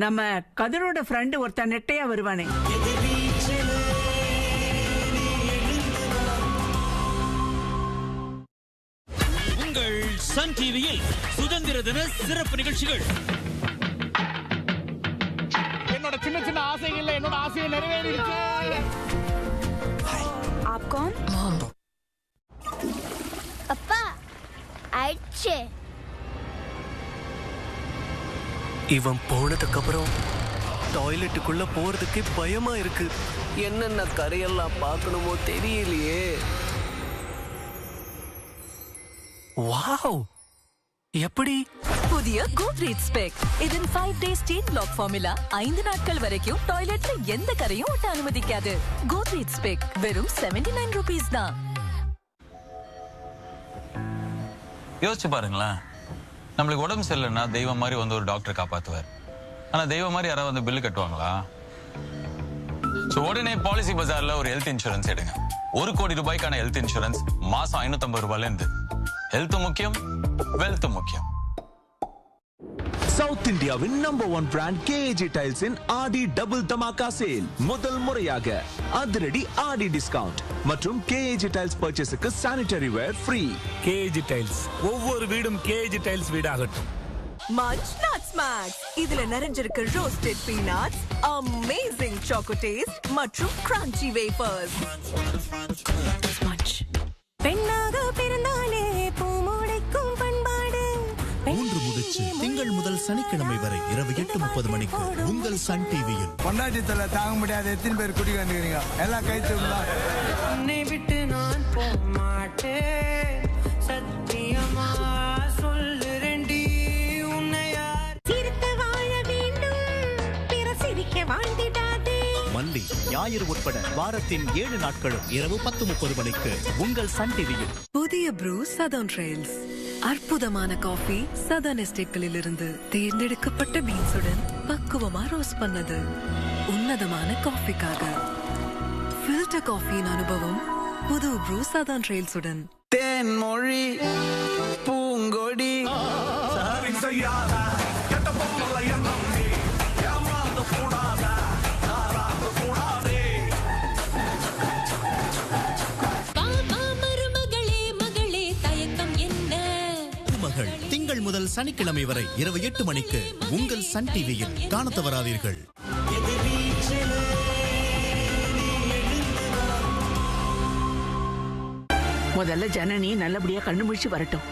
நம்ம கதிரோட ஃப்ரெண்டு ஒருத்தன் நெட்டையா வருவானே. உங்கள் சன் டிவியில் சுதந்திர தின சிறப்பு நிகழ்ச்சிகள். என்னோட சின்ன சின்ன ஆசைகள் என்னோட ஆசையை நிறைவேறிடுச்சு. आप कौन? அப்பா ஆயிடுச்சு. இவன் போனதுக்கு அப்புறம் டாய்லெட்டுக்குள்ள போறதுக்கு பயமா இருக்கு. என்னென்ன கரையெல்லாம் பார்க்கணுமோ தெரியலையே. வாவ், எப்படி? புதிய கோத்ரேஜ் ஸ்பெக். இதன் 5 days ஸ்டீம் லாக் ஃபார்முலா 5 நாட்கள் வரைக்கும் டாய்லெட்ல எந்த கரையும் ஒட்ட அனுமதிக்காது. கோத்ரேஜ் ஸ்பெக் வெறும் 79 ரூபீஸ் தான். யோசிச்சு பாருங்களேன், நம்மளுக்கு உடம்பு சரியில்லைன்னா தெய்வம் மாதிரி வந்து ஒரு டாக்டர் காப்பாத்துவார். ஆனா தெய்வம் மாதிரி யாராவது வந்து பில்லு கட்டுவாங்களா? உடனே பாலிசி பஜார்ல ஒரு ஹெல்த் இன்சூரன்ஸ் எடுங்க. 1 கோடி ரூபாய்க்கான ஹெல்த் இன்சூரன்ஸ் மாசம் 550 ரூபாயில இருந்து. ஹெல்த் முக்கியம், வெல்த் முக்கியம். சவுத் இந்தியாவின் நம்பர் 1 பிராண்ட் KAG டைல்ஸின் ஆடி டபுள் தமாகா சேல். முதல் முறையாக அதிரடி ஆடி டிஸ்கவுண்ட் மற்றும் KAG டைல்ஸ் பர்ச்சேஸுக்கு sanitary ware free. KAG tiles, ஒவ்வொரு வீடும் KAG டைல்ஸ் வீடாகட்டும். Munch Nuts Max. இதுல நிறைஞ்சிருக்கு roasted peanuts, amazing choco taste மற்றும் கிரன்ச்சி வேஃபர்ஸ். மஞ்ச். பெண்ணாக பிறந்தாலே பூமுடைக்கும் பண்பாடு. 3 முடிச்சு திங்கள் முதல் சனிக்கிழமை வரை இரவு 8:30 மணிக்கு உங்கள் சன் டிவியில். பொண்டாட்டித்தல தாங்க முடியாது எத்தனை பேர் குடி வந்துக்கிறீங்க எல்லாம் கை தூங்களா. உன்னை விட்டு நான் போக மாட்டேன், சத்தியமா சொல்லுறேன்டி. உன்னை யார் சிரித்து வாழ வேண்டும், பிற சிரிக்க வாழ்ந்திடாதே. மல்லி ஞாயிறு உட்பட வாரத்தின் 7 நாட்களும் இரவு 10:30 மணிக்கு உங்கள் சன் டிவியில். புதிய ப்ரூ சதர்ன் ட்ரெயில்ஸ். அற்புதமான காஃபி சதர்ன் எஸ்டேட்களில் இருந்து தேர்ந்தெடுக்கப்பட்ட பீன்ஸுடன் பக்குவமா ரோஸ்ட் பண்ணது. உன்னதமான காஃபிக்காக ஃபில்டர் காஃபியின் அனுபவம் புது ப்ரூ சதர்ன் ட்ரெயில்ஸுடன். தேன்மொழி பூங்கொடி மகள் திங்கள் முதல் சனிக்கிழமை வரை இரவு 8 மணிக்கு உங்கள் சன் டிவியில் காண தவறாதீர்கள். முதல்ல ஜனனி நல்லபடியா கண்ணு முழிச்சு வரட்டும்.